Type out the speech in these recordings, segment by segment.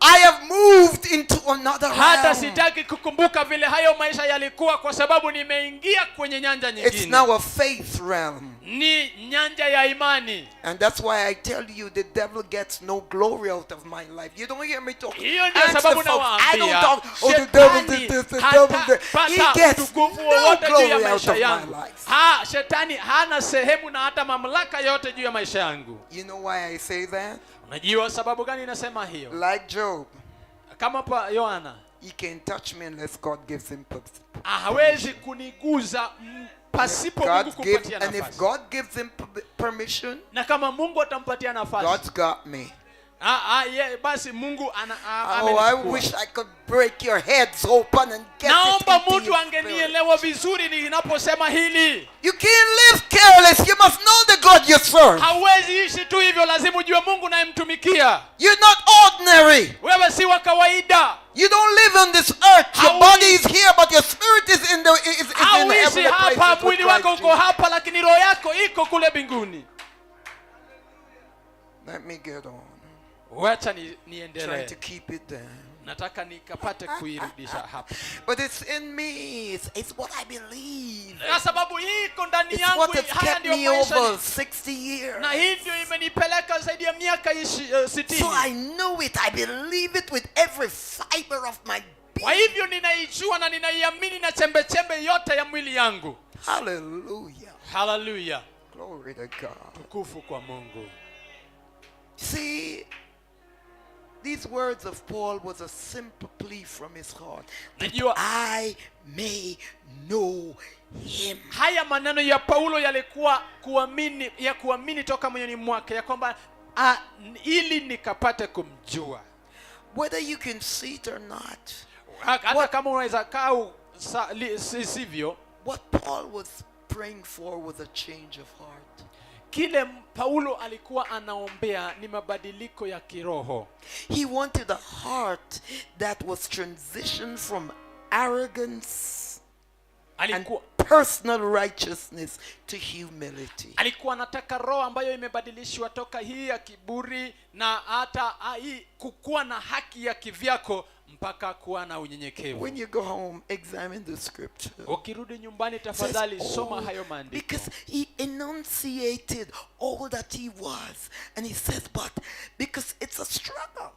I have moved into another hata realm. sitaki kukumbuka vile hayo maisha yalikuwa, kwa sababu nimeingia kwenye nyanja It's nyingine. now a faith realm. Ni nyanja ya imani. And that's why I tell you, the devil gets no glory out of my life. You don't hear me talk. Hiyo ndio Ask the sababu folks, I don't nawaambia, talk, oh, the devil did this, the devil did. He hatapata gets utukufu no wowote juu ya glory out maisha of my yangu. life. Shetani hana sehemu na hata mamlaka yote juu ya maisha yangu. You know why I say that? Unajua sababu gani nasema hiyo? Like Job, Kama pa Yohana, he can't touch me unless God gives him hawezi kuniguza pasipo Mungu kumpatia and if nafasi. God gives him permission, Na kama Mungu atampatia nafasi, God's got me. basi Mungu I wish I could break your heads open and get naomba it into mtu your angenielewa vizuri ninaposema hili. You can't live careless. You must know the God you serve. Hauwezi ishi tu hivyo, lazima ujue Mungu unayemtumikia. You're not ordinary. Wewe si wa kawaida. You don't live on this earth. Your body is here, but your spirit is in the Hauishi hapa, places mwili with wako Christ uko hapa, lakini roho yako iko kule mbinguni. Let me get on. Wacha Trying niendelee. to keep it there. Nataka nikapate kuirudisha hapa. But it's in me. It's what I believe. Kwa sababu hii iko ndani It's yangu, what has haya kept ndio me maisha over ni. 60 years. Na hii ndio imenipeleka zaidi ya miaka 60. So I know it. I believe it with every fiber of my being. Kwa hivyo ninaijua na ninaiamini na chembe chembe yote ya mwili yangu. Hallelujah. Hallelujah. Glory to God. Tukufu kwa Mungu. See, these words of Paul was a simple plea from his heart. Najua I may know him. haya maneno ya Paulo yalikuwa kuamini toka moyoni mwake ya kwamba ili nikapate kumjua. Whether you can see it or not. Hata kama unaweza kaa sivyo. What Paul was praying for was a change of heart. Kile Paulo alikuwa anaombea ni mabadiliko ya kiroho. He wanted a heart that was transitioned from arrogance and personal righteousness to humility. Alikuwa anataka roho ambayo imebadilishwa toka hii ya kiburi na hata hii kukuwa na haki ya kivyako mpaka kuwa na unyenyekevu. When you go home, examine the scripture. Ukirudi nyumbani tafadhali soma hayo maandiko. Because he enunciated all that he was, and he says, but because it's a struggle.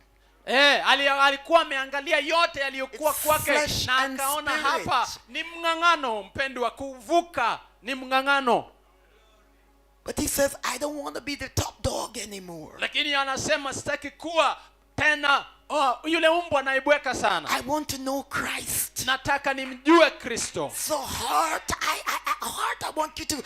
Alikuwa ameangalia yote yaliyokuwa kwake na akaona hapa ni mng'ang'ano, mpendwa, kuvuka ni mng'ang'ano. But he says, I don't want to be the top dog anymore. Lakini anasema sitaki kuwa tena yule mbwa anaibweka sana. I want to know Christ. Nataka nimjue Kristo. So heart, I want you to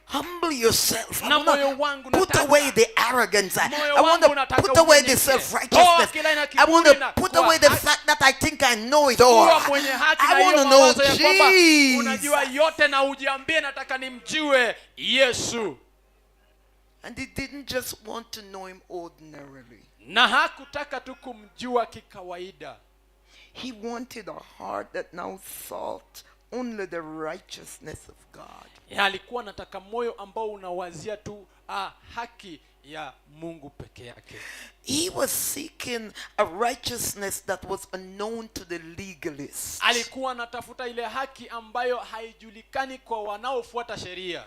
humble yourself. Na moyo wangu put away the arrogance. I want to put away the self-righteousness. I want to put away the fact that I think I know it all. I want to know Jesus. Unajua yote na ujiambie nataka nimjue Yesu. And he didn't just want to know him ordinarily. Na hakutaka tu kumjua kikawaida. He wanted a heart that now sought only the righteousness of God. Alikuwa anataka moyo ambao unawazia tu haki ya Mungu peke yake. He was seeking a righteousness that was unknown to the legalists. Alikuwa anatafuta ile haki ambayo haijulikani kwa wanaofuata sheria.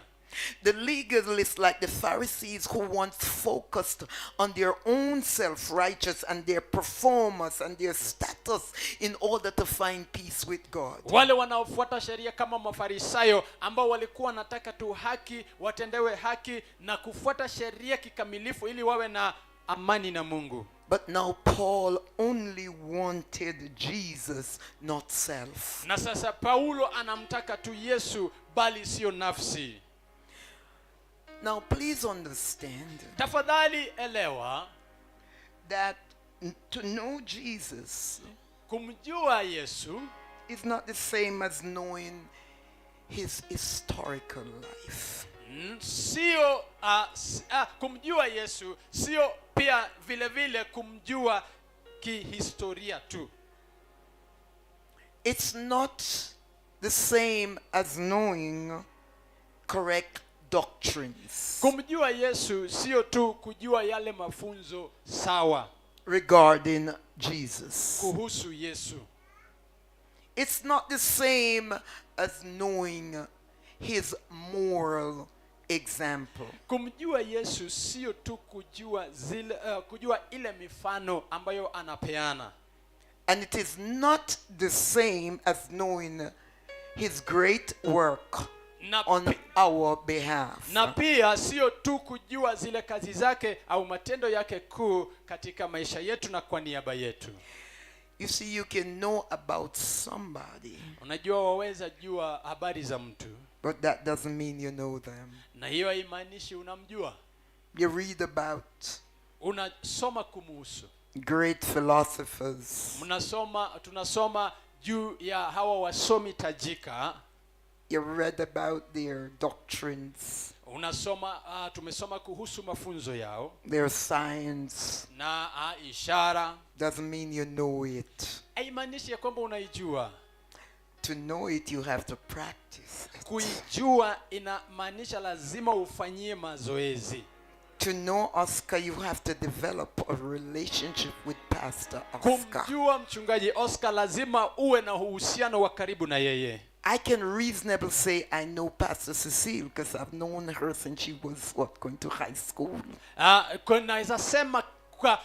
The legalists, like the Pharisees, who once focused on their own self-righteous and their performance and their status in order to find peace with God. Wale wanaofuata sheria kama Mafarisayo ambao walikuwa wanataka tu haki, watendewe haki na kufuata sheria kikamilifu ili wawe na amani na Mungu. But now Paul only wanted Jesus, not self. Na sasa Paulo anamtaka tu Yesu bali sio nafsi. Now please understand. Tafadhali elewa that to know Jesus, kumjua Yesu, is not the same as knowing his historical life. Sio kumjua Yesu sio pia vile vile kumjua kihistoria tu. It's not the same as knowing correct doctrines. Kumjua Yesu sio tu kujua yale mafunzo sawa regarding Jesus. kuhusu Yesu. It's not the same as knowing his moral example. Kumjua Yesu sio tu kujua ile mifano ambayo anapeana. And it is not the same as knowing his great work on our behalf. Na pia sio tu kujua zile kazi zake au matendo yake kuu katika maisha yetu na kwa niaba yetu. You see, you can know about somebody, Unajua waweza jua habari za mtu, but that doesn't mean you know them. na hiyo haimaanishi unamjua. You read about Unasoma kumuhusu. great philosophers. Tunasoma juu ya hawa wasomi tajika. You read about their doctrines, Tumesoma kuhusu mafunzo yao their science. na ishara. Doesn't mean you know it. Haimaanishi ya kwamba unaijua. To know it, you have to practice it. Kuijua inamaanisha lazima ufanyie mazoezi. To know Oscar, you have to develop a relationship with Pastor Oscar. Kumjua mchungaji Oscar lazima uwe na uhusiano wa karibu na yeye. I can reasonably say I know Pastor Cecile because I've known her since she was going to high school. Naweza sema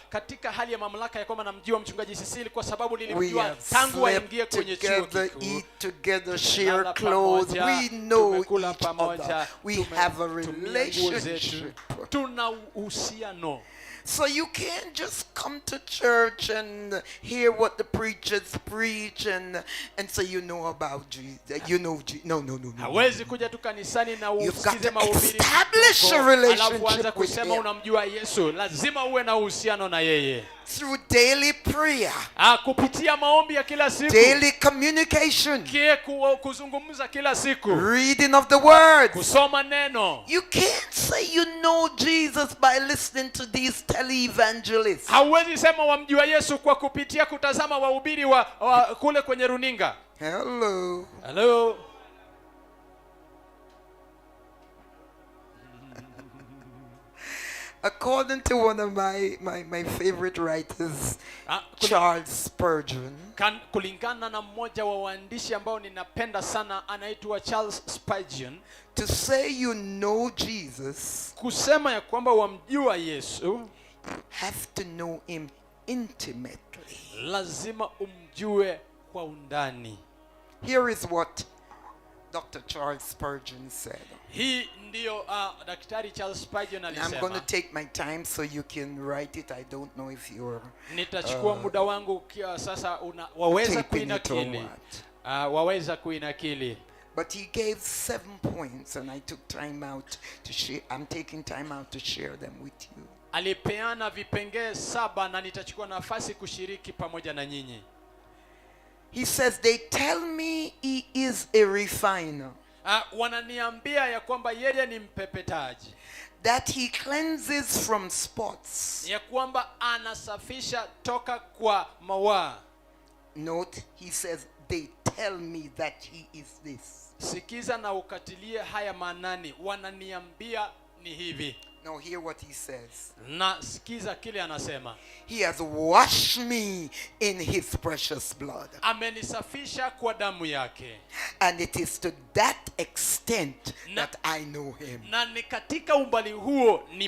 katika hali ya mamlaka ya kwamba namjua mchungaji Cecile kwa sababu We nilimjua have tangu aingie slept kwenye chuo together, kikuu. eat together, share Lala clothes. pamoja, We know tumekula each pamoja, other. We have a tumia nguo zetu. relationship. Tuna uhusiano. So you can't just come to church and hear what the preachers preach and say you know about Jesus. You know Jesus. No. Hawezi kuja tu kanisani na You've got usikize to mahubiri establish a kidogo, alafu relationship anza with kusema him unamjua Yesu. Lazima uwe na uhusiano na yeye. through daily prayer, Kupitia maombi ya kila siku. daily communication, Kuzungumza kila siku. reading of the words. Kusoma neno. You can't say you know Jesus by listening to these televangelists. Hauwezi sema wamjua Yesu kwa kupitia kutazama wahubiri wa kule kwenye runinga. Hello. According to one of my favorite writers, Charles Spurgeon, Kulingana na mmoja wa waandishi ambao ninapenda sana anaitwa Charles Spurgeon, to say you know Jesus, kusema ya kwamba wamjua Yesu, you have to know him intimately. lazima umjue kwa undani. Here is what Dr. Charles Spurgeon said. Hii ndio Daktari Charles Spurgeon I'm going to alisema. take my time so you can write it. I don't know if you're Nitachukua muda wangu sasa waweza taping it or kuinakili. what. Waweza kuinakili. But he gave 7 points and I took time out to share. I'm taking time out to share them with you. Alipeana vipengee 7 na nitachukua nafasi kushiriki pamoja na nyinyi. He says, they tell me he is a refiner, Wananiambia ya kwamba yeye ni mpepetaji, that he cleanses from spots. ya kwamba anasafisha toka kwa mawaa. Note, he says, they tell me that he is this. Sikiza na ukatilie haya maanani. Wananiambia ni hivi. Now hear what he says. Na sikiza kile anasema. He has washed me in his precious blood. Amenisafisha kwa damu yake. And it is to that extent that I know him. Na ni katika umbali huo ni